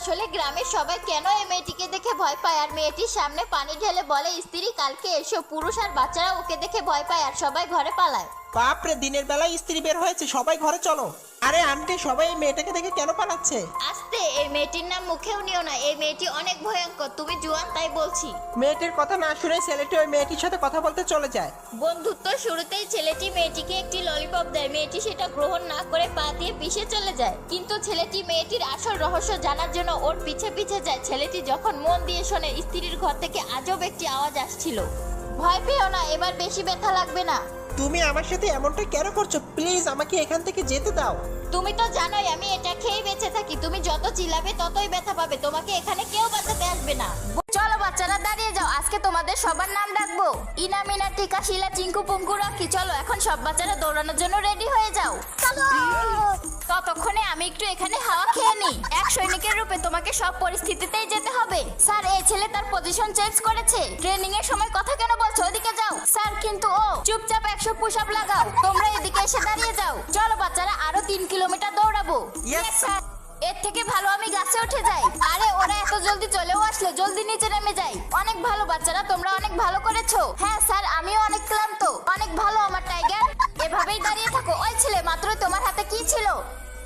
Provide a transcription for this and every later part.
আসলে গ্রামের সবাই কেন এই মেয়েটিকে দেখে ভয় পায় আর মেয়েটির সামনে পানি ঢেলে বলে স্ত্রী কালকে এসো, পুরুষ আর বাচ্চারা ওকে দেখে ভয় পায় আর সবাই ঘরে পালায়। বাপরে, দিনের বেলায় স্ত্রী বের হয়েছে, সবাই ঘরে চলো। আরে আন্টি, সবাই এই মেয়েটাকে দেখে কেন পালাচ্ছে? আস্তে, এই মেয়েটির নাম মুখেও নিও না, এই মেয়েটি অনেক ভয়ঙ্কর, তুমি জোয়ান তাই বলছি। মেয়েটির কথা না শুনে ছেলেটি ওই মেয়েটির সাথে কথা বলতে চলে যায়। বন্ধুত্ব শুরুতেই ছেলেটি মেয়েটিকে একটি ললিপপ দেয়, মেয়েটি সেটা গ্রহণ না করে পা দিয়ে পিষে চলে যায়। কিন্তু ছেলেটি মেয়েটির আসল রহস্য জানার জন্য ওর পিছে পিছে যায়। ছেলেটি যখন মন দিয়ে শোনে স্ত্রীর ঘর থেকে আজব একটি আওয়াজ আসছিল। ভয় পেও না, এবার বেশি ব্যথা লাগবে না। তুমি আমার সাথে এমনটা কেন করছো? প্লিজ আমাকে এখান থেকে যেতে দাও। তুমি তো জানোই আমি এটা খেয়েই বেঁচে থাকি, তুমি যত চিল্লাবে ততই ব্যথা পাবে, তোমাকে এখানে কেউ বাঁচাতে আসবে না। চলো বাচ্চারা দাঁড়িয়ে যাও, আজকে তোমাদের সবার নাম ডাকবো। ইনা, মিনা, টিকা, শিলা, চিঙ্কু, পুঙ্কু, রকি। চলো এখন সব বাচ্চারা দৌড়ানোর জন্য রেডি হয়ে যাও। চলো। ততক্ষণে আমি একটু এখানে হাওয়া খেয়ে নিই। এক সৈনিকের রূপে তোমাকে সব পরিস্থিতিতেই যেতে হবে। স্যার, এই ছেলে তার পজিশন চেঞ্জ করেছে। ট্রেনিং এর সময় কথা কেন বলছো? ওদিকে যাও। স্যার, কিন্তু ও চুপচাপ 100 পুশ আপ লাগাও। তোমরা এদিকে এসে দাঁড়িয়ে যাও। চলো বাচ্চারা, আরো 3 কিলোমিটার দৌড়াবো। Yes, sir. এর থেকে ভালো আমি গাছে উঠে যাই। আরে ওরা এত জলদি চলেও আসলো, জলদি নিচে নেমে যাই। অনেক ভালো বাচ্চারা, তোমরা অনেক ভালো করেছো। হ্যাঁ স্যার, আমিও অনেক ক্লান্ত। অনেক ভালো আমার টাইগার। এভাবেই দাঁড়িয়ে থাকো। ওই ছেলে, মাত্রই তোমার হাতে কি ছিল?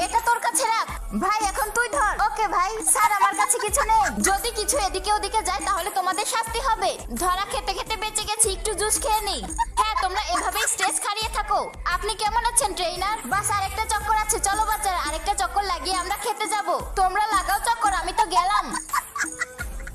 এটা তোর কাছে রাখ। ভাই এখন তুই ধর। ওকে ভাই। স্যার, আমার কাছে কিছু নেই। যদি কিছু এদিকে ওদিকে যায় তাহলে তোমাদের শাস্তি হবে। ধরা খেতে খেতে বেঁচে গেছি, একটু জুস খেয়ে নি। হ্যাঁ, তোমরা এভাবেই স্ট্রেস খারিয়ে থাকো। আপনি কেমন আছেন ট্রেনার? বাস আরেকটা চক্কর আছে, চলো বাচ্চারা আরেকটা চক্কর লাগিয়ে আমরা খেতে যাব। তোমরা লাগাও চক্কর, আমি তো গেলাম।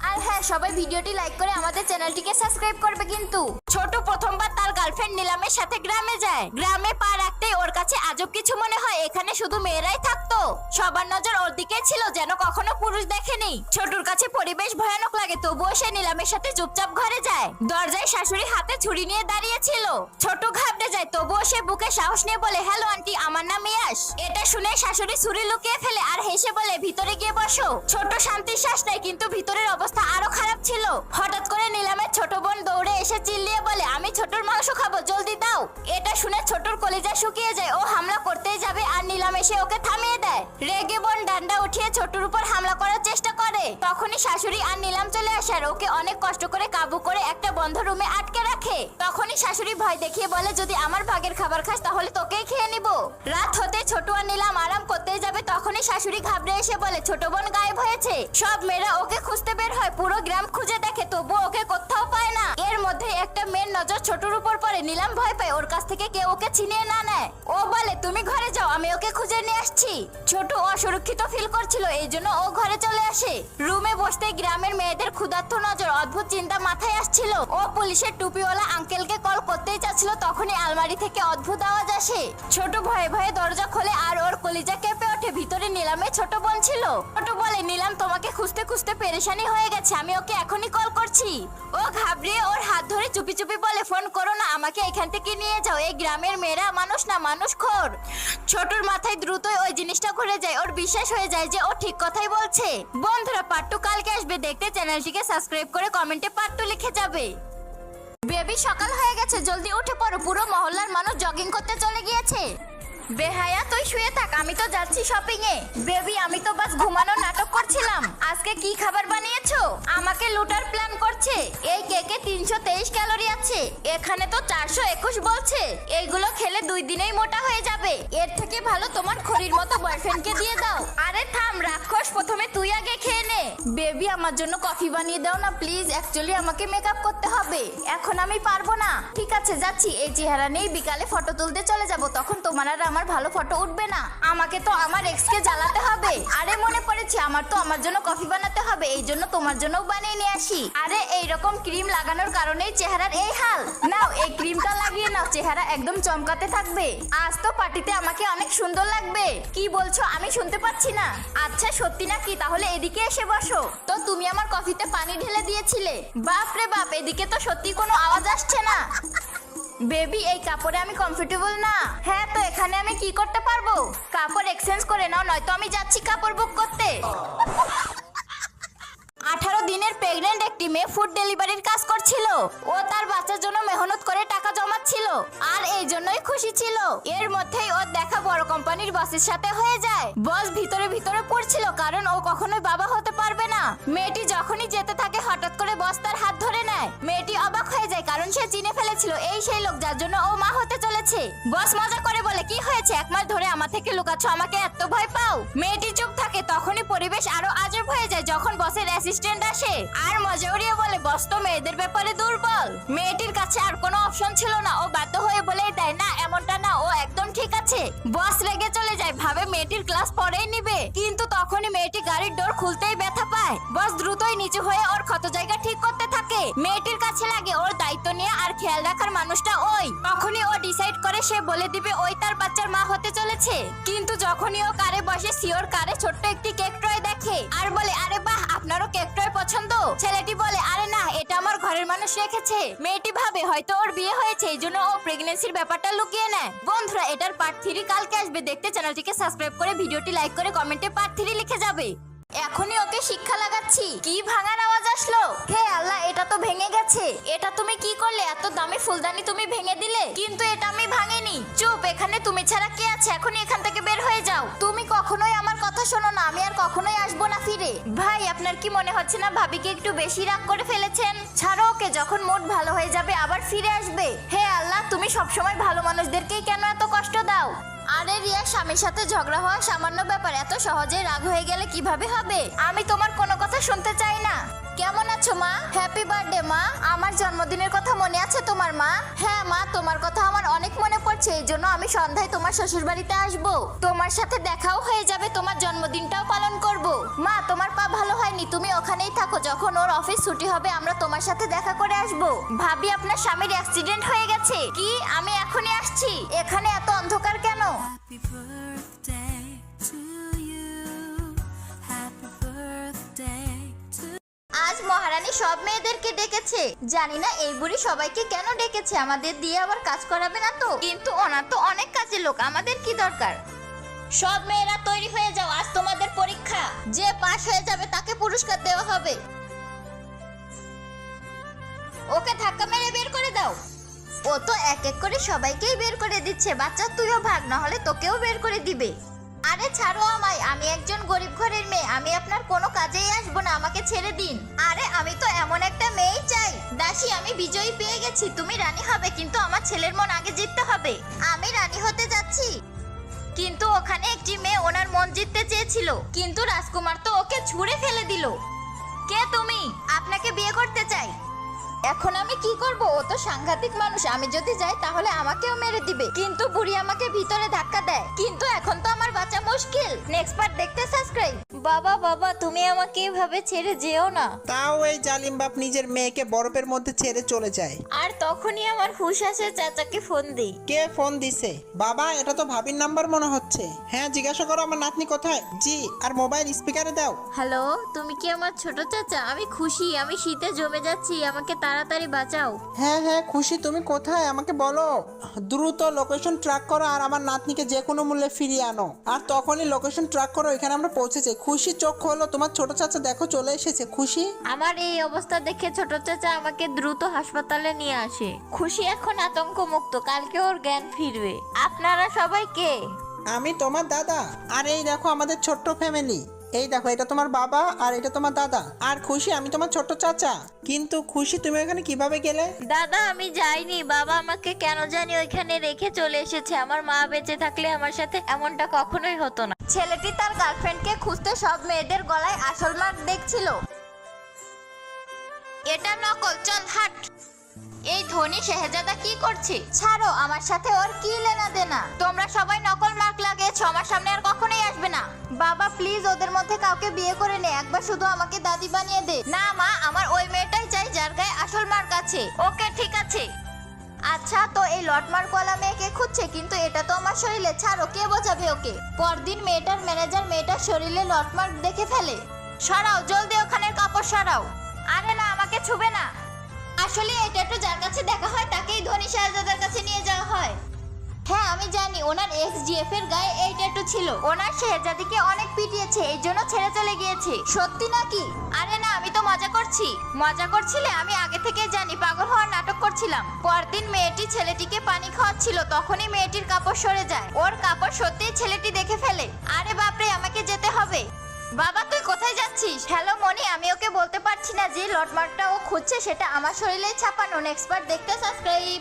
আর হ্যাঁ, সবাই ভিডিওটি লাইক করে আমাদের চ্যানেলটিকে সাবস্ক্রাইব করবে কিন্তু। ছোট প্রথমবার তার গার্লফ্রেন্ড নিলামের সাথে গ্রামে যায়। গ্রামে পা রাখতেই ওর কাছে আজব কিছু মনে হয়, এখানে শুধু মেয়েরাই থাকতো। সবার নজর ওর দিকে ছিল, যেন কখনো পুরুষ দেখেনি। ছোটুর কাছে পরিবেশ ভয়ানক লাগে, তবুও সে নিলামের সাথে চুপচাপ ঘরে যায়। দরজায় শাশুড়ি হাতে ছুরি নিয়ে দাঁড়িয়ে ছিল। ছোট ঘাবড়ে যায়, তবুও সে বুকে সাহস নিয়ে বলে, হ্যালো আন্টি, আমার নাম ইয়াশ। এটা শুনে শাশুড়ি ছুরি লুকিয়ে ফেলে আর হেসে বলে, ভিতরে গিয়ে বসো। ছোট শান্তির শ্বাস নেয়, কিন্তু ভিতরের অবস্থা আরো খারাপ ছিল। হঠাৎ করে নিলামের ছোট বোন দৌড়ে এসে চিল্লিয়ে বলে, আমি ছোটর মাংস খাবো, জলদি দাও। এটা শুনে ছোটর কলিজা শুকিয়ে যায়। ও হামলা করতেই যাবে আর নিলাম এসে ওকে থামিয়ে দেয়। রেগে বোন ডান্ডা উঠিয়ে ছোটর উপর হামলা করার চেষ্টা করে। তখনই শাশুড়ি আর নিলাম চলে আসে আর ওকে অনেক কষ্ট করে কাবু করে একটা বন্ধ রুমে আটকে রাখে। তখনই শাশুড়ি ভয় দেখিয়ে বলে, যদি আমার ভাগের খাবার খাস তাহলে তোকেই খেয়ে নিব। রাত হতে ছোট আর নিলাম আরাম করতেই যাবে, তখনই শাশুড়ি ঘাবড়ে এসে বলে, ছোট বোন গায়েব হয়েছে। সব মেয়েরা ওকে খুঁজতে বের হয়, পুরো গ্রাম খুঁজে দেখে, তবু ওকে কোথাও পায় না। এর মধ্যে একটা মেয়ের নজর ছোটর উপর পড়ে। নিলাম ভয় পায় ওর কাছ থেকে কেউ ওকে ছিনিয়ে না নেয়। ও বলে, তুমি ঘরে যাও, আমি ওকে খুঁজে নিয়ে আসছি। ছোট অসুরক্ষিত ফিল করছিল, এই জন্য ও ঘরে চলে আসে। রুমে বসতে গ্রামের মেয়েদের ক্ষুধার্ত নজর, অদ্ভুত চিন্তা মাথায় আসছিল। ও পুলিশের টুপিওয়ালা আঙ্কেলকে কল করতেই চাচ্ছিল, তখনই আলমারি থেকে অদ্ভুত আওয়াজ আসে। ছোট ভয়ে ভয়ে দরজা খোলে আর ওর কলিজা কেঁপে ওঠে। ভিতরে নিলামে ছোট বোন ছিল। ছোট বলে, নিলাম তোমাকে খুঁজতে খুঁজতে পেরেশানি হয়ে গেছে, আমি ওকে এখনই কল করছি। ও ঘাবড়িয়ে ওর হাত ধরে চুপি চুপি বলে, ফোন করো না, আমাকে এখান থেকে নিয়ে যাও। এই গ্রামের মেয়েরা মানুষ না, মানুষ খোর। ছোটর মাথায় দ্রুতই ওই জিনিসটা ঘুরে যায়। ওর বিশ্বাস হয়ে যায় যে ও ঠিক কথাই বলছে। বন্ধুরা, পার্ট 2 কালকে আসবে, দেখতে চ্যানেলটিকে সাবস্ক্রাইব করে কমেন্টে পার্ট 2 লিখে যাবে। বেবি, সকাল হয়ে গেছে, জলদি উঠে পড়ো, পুরো মহল্লার মানুষ জগিং করতে চলে গিয়েছে। বেহায়া, তুই শুয়ে থাক, আমি তো যাচ্ছি শপিং এ। বেবি, আমি তো বাস ঘুমানোর নাটক করছিলাম। আজকে কি খাবার বানিয়েছো? আমাকে লুটার প্ল্যান করছে। এই কেকে 323 ক্যালোরি আছে, এখানে তো 421 বলছে। এইগুলো খেলে 2 দিনেই মোটা হয়ে যাবে। এর থেকে ভালো তোমার খড়ির মতো বয়ফ্রেন্ডকে দিয়ে দাও। আরে থাম রাক্ষস, প্রথমে তুই আগে খেয়ে নে। বেবি, আমার জন্য কফি বানিয়ে দাও না প্লিজ, অ্যাকচুয়ালি আমাকে মেকআপ করতে হবে, এখন আমি পারবো না। ঠিক আছে যাচ্ছি, এই চেহারা নেই বিকালে ফটো তুলতে চলে যাব, তখন তোমার আর আমার ভালো ফটো উঠবে না। আমাকে তো আমার এক্স কে জ্বালাতে হবে। আরে মনে পড়েছে, আমার তো আমার জন্য কফি বানাতে হবে, এই জন্য তোমার জন্য বানিয়ে নিয়ে আসি। আরে এইরকম ক্রিম লাগানোর কারণেই চেহারার এই হাল। নাও এই ক্রিমটা লাগিয়ে নাও, চেহারা একদম চমকাতে থাকবে। আজ তো পার্টিতে আমাকে অনেক সুন্দর লাগবে। কি বলছো? আমি শুনতে পাচ্ছি না। আচ্ছা সত্যি নাকি? তাহলে এদিকে এসে বসো। তো তুমি আমার কফিতে পানি ঢেলে দিয়েছিলে? বাপ রে বাপ, এদিকে তো সত্যি কোনো আওয়াজ আসছে না। বেবি, এই কাপড়ে আমি কমফোর্টেবল না। হ্যাঁ, তো এখানে আমি কি করতে পারবো? কাপড় এক্সচেঞ্জ করে নাও, নয়তো আমি যাচ্ছি কাপড় বুক করতে। 18 দিনের প্রেগনেন্ট একটি মেয়ে ফুড ডেলিভারির কাজ করছিল। ও তার বাচ্চার জন্য মেহনত করে টাকা জমাচ্ছিল আর এই জন্যই খুশি ছিল। এর মধ্যেই ওর দেখা বড় কোম্পানির বসের সাথে হয়ে যায়। বস ভিতরে ভিতরে পড়ছিল, কারণ ও কখনোই বাবা হতে কারণ সে চিনে ফেলেছিল এই সেই লোক যার জন্য ও মা হতে চলেছে। বস মজা করে বলে, কি হয়েছে, এক মাস ধরে আমার থেকে লুকাচ্ছ, আমাকে এত ভয় পাও? মেয়েটি চুপ থাকে। তখনই পরিবেশ আরো আজব হয়ে যায় যখন বসের অ্যাসিস্ট্যান্ট আসে আর মজা উড়িয়ে বলে, বস তো মেয়েদের ব্যাপারে দুর্বল। মেয়েটির কাছে আর কোনো অপশন ছিল না, ও বাধ্য হয়ে বলেই দেয়, না এমনটা না, ও একদম ঠিক আছে। বস রেগে চলে যায়, ভাবে মেয়েটির ক্লাস পরেই নিবে, কিন্তু তখনই মেয়েটি গাড়ির ডোর খুলতেই ব্যথা পায়। বস দ্রুতই নিচু হয়ে ওর ক্ষত জায়গা ঠিক করতে থাকে। মেয়েটির কাছে লাগে ওর দায়িত্ব নিয়ে আর খেয়াল রাখার মানুষটা ওই। তখনই ও ডিসাইড করে সে বলে দিবে ওই তার বাচ্চার মা হতে চলেছে। কিন্তু যখনই ও কারে বসে সিওর কারে ছোট্ট একটি কেক টয় দেখে আর বলে, আরে বাহ, আপনারও কেক টয় পছন্দ? ছেলেটি বলে, আরে না, এটা আমার ঘরের মানুষ রেখেছে। মেয়েটি ভাবে হয়তো ওর বিয়ে হয়েছে, এই জন্য ও প্রেগন্যান্সির ব্যাপারটা লুকিয়ে নেয়। বন্ধুরা, এটার পার্ট 3 কালকে আসবে। দেখতে চ্যানেলটিকে সাবস্ক্রাইব করে ভিডিওটি লাইক করে কমেন্টে পার্ট 3 লিখে যাবে। এখনই ওকে শিক্ষা লাগাচ্ছি। কি ভাঙার আওয়াজ আসলো? হে আল্লাহ, এটা তো ভেঙে গেছে। এটা তুমি কি করলে? এত দামি ফুলদানি তুমি ভেঙে দিলে। কিন্তু এটা আমি ভাঙিনি। চুপ, এখানে তুমি ছাড়া কে আছে? এখনই এখান থেকে বের হয়ে যাও। তুমি কখনোই আমার কথা শোনো না, আমি আর কখনোই আসবো না ফিরে। ভাই, আপনার কি মনে হচ্ছে না ভাবিকে একটু বেশি রাগ করে ফেলেছেন? ছাড়ো ওকে, যখন মুড ভালো হয়ে যাবে আবার ফিরে আসবে। হে আল্লাহ, তুমি সবসময় ভালো মানুষদেরকেই কেন এত কষ্ট দাও? আরে রিয়া, স্বামীর সাথে ঝগড়া হওয়া সামান্য ব্যাপার, এত সহজে রাগ হয়ে গেলে কিভাবে হবে? আমি তোমার কোনো কথা শুনতে চাই না। কেমন আছো মা? হ্যাপি বার্থডে মা। আমার জন্মদিনের কথা মনে আছে তোমার মা? হ্যাঁ মা, তোমার কথা আমার অনেক মনে পড়ছে, এই জন্য আমি সন্ধ্যায় তোমার শ্বশুর বাড়িতে আসবো। তোমার সাথে দেখাও হয়ে যাবে, তোমার জন্মদিনটাও পালন করব। মা, তোমার পা ভালো হয়নি, তুমি ওখানেই থাকো, যখন ওর অফিস ছুটি হবে আমরা তোমার সাথে দেখা করে আসবো। ভাবি, আপনার স্বামীর অ্যাক্সিডেন্ট হয়ে গেছে। কি? আমি এখনই আসছি। এখানে এত অন্ধকার কেন? Happy birthday to you. Happy birthday to আজ মহারানী সব মেয়েদেরকে ডেকেছে। জানি না এই বুড়ি সবাইকে কেন ডেকেছে, আমাদের দিয়ে আবার কাজ করাবে না তো? কিন্তু ওনার তো অনেক কাজের লোক, আমাদের কি দরকার? সব মেয়েরা তৈরি হয়ে যাও, আজ তোমাদের পরীক্ষা। যে পাশ হয়ে যাবে তাকে পুরস্কার দেওয়া হবে। ওকে ধাক্কা মেরে বের করে দাও। ও তো এক এক করে সবাইকেই বের করে দিচ্ছে। বাচ্চা, তুইও ভাগ, না হলে তোকেও বের করে দিবে। আরে ছাড়ো আমায়, আমি একজন গরিব ঘরের মেয়ে, আমি আপনার কোনো কাজেই আসবো না, আমাকে ছেড়ে দিন। আরে আমি তো এমন একটা মেয়েই চাই। দাসী, আমি বিজয়ী পেয়ে গেছি, তুমি রানী হবে, কিন্তু আমার ছেলের মন আগে জিততে হবে। আমি রানী হতে যাচ্ছি। কিন্তু ওখানে একটি মেয়ে ওনার মন জিততে চেয়েছিল, কিন্তু রাজকুমার তো ওকে ছুঁড়ে ফেলে দিল। কে তুমি? আপনাকে বিয়ে করতে চাই। এখন আমি কি করব? ও তো সাংঘাতিক মানুষ, আমি যদি যাই তাহলে আমাকেও মেরে দিবে। কিন্তু বুড়ি আমাকে ভিতরে ধাক্কা দেয়, কিন্তু এখন তো আমার বাঁচা মুশকিল। নেক্সট পার্ট দেখতে সাবস্ক্রাইব। বাবা বাবা, তুমি আমাকে এভাবে ছেড়ে যেও না। তাও এই জালিম বাপ নিজের মেয়েকে বরফের মধ্যে ছেড়ে চলে যায়। আর তখনই আমার হুঁশ আসে, চাচাকে ফোন দিই। কে ফোন দিছে? বাবা, এটা তো ভাবির নাম্বার মনে হচ্ছে। হ্যাঁ, জিজ্ঞাসা করো আমার নাতনি কোথায়। জি, আর মোবাইল স্পিকারে দাও। হ্যালো, তুমি কি আমার ছোট চাচা? আমি খুশি, আমি শীতে জমে যাচ্ছি, আমাকে তাড়াতাড়ি বাঁচাও। হ্যাঁ হ্যাঁ খুশি, তুমি কোথায় আমাকে বলো। দ্রুত লোকেশন ট্র্যাক করো আর আমার নাতনিকে যে কোনো মূল্যে ফিরিয়ে আনো। আর তখনই লোকেশন ট্র্যাক করো, এখানে আমরা পৌঁছেছি। খুশি চোখ হলো, তোমার ছোট চাচা দেখো চলে এসেছে। খুশি, আমার এই অবস্থা দেখে ছোট চাচা আমাকে দ্রুত হাসপাতালে নিয়ে আসে। খুশি এখন আতঙ্ক মুক্ত, কালকে ওর জ্ঞান ফিরবে। আপনারা সবাই কে? আমি তোমার দাদা। আর এই দেখো আমাদের ছোট্ট ফ্যামিলি। এই দেখো, এটা তোমার বাবা আর এটা তোমার দাদা। আর খুশি, আমি তোমার ছোট চাচা। কিন্তু খুশি, তুমি এখানে কিভাবে গেলে? দাদা, আমি যাইনি, বাবা আমাকে কেন জানি ওইখানে রেখে চলে এসেছে। আমার মা বেঁচে থাকলে আমার সাথে এমনটা কখনোই হতো না। ছেলেটি তার গার্লফ্রেন্ডকে খুঁজতে সব মেয়েদের গলায় আসল মার্ক দেখছিল। এটা নকল, চল হাট। এই ধনী শেহজাদা কি করছে? ছাড়ো, আমার সাথে ওর কি লেনা দেনা? তোমরা সবাই নকল মার্ক লাগিয়েছো, আমার সামনে আর কখনোই আসবে না। বাবা প্লিজ, ওদের মধ্যে কাউকে বিয়ে করে নে, একবার শুধু আমাকে দাদি বানিয়ে দে। না মা, আমার ওই মেয়েটাই চাই যার গায়ে আসল মার্ক আছে। ওকে ঠিক আছে। আচ্ছা, তো এই লটমার্কওয়ালা মেয়েকে খুঁজছে, কিন্তু এটা তো আমার শরীরে। ছাড়ো, কে বোঝাবে ওকে? পরদিন মেয়েটার ম্যানেজার মেয়েটার শরীরে লটমার্ক দেখে ফেলে। সরাও জলদি, ওখানের কাপড় সরাও। আরে না, আমাকে ছুবে না। আসলে এটা একটু যার কাছে দেখা হয় তাকেই ধনী শাহজাদার কাছে নিয়ে যাওয়া হয়। হ্যাঁ আমি জানি, ওনার এক্স জিএফ এর গায়ে এই ট্যাটু ছিল। ওনার শেহজাদিকে অনেক পিটিয়েছে, এই জন্য ছেড়ে চলে গিয়েছে। সত্যি নাকি? আরে না, আমি তো মজা করছি। মজা করছিলে? আমি আগে থেকে জানি, পাগল হওয়ার নাটক করছিলাম। পরদিন মেয়েটি ছেলেটিকে পানি খাওয়াচ্ছিল, তখনই মেয়েটির কাপড় সরে যায়। ওর কাপড় সত্যিই ছেলেটি দেখে ফেলে। আরে বাপরে, আমাকে যেতে হবে। বাবা তুই কোথায় যাচ্ছিস? হ্যালো মনি, আমি ওকে বলতে পারছি না না যে লটমার্কটা ও খুঁজছে সেটা আমার শরীরে ছাপানো। নেক্সট পার্ট দেখতে সাবস্ক্রাইব।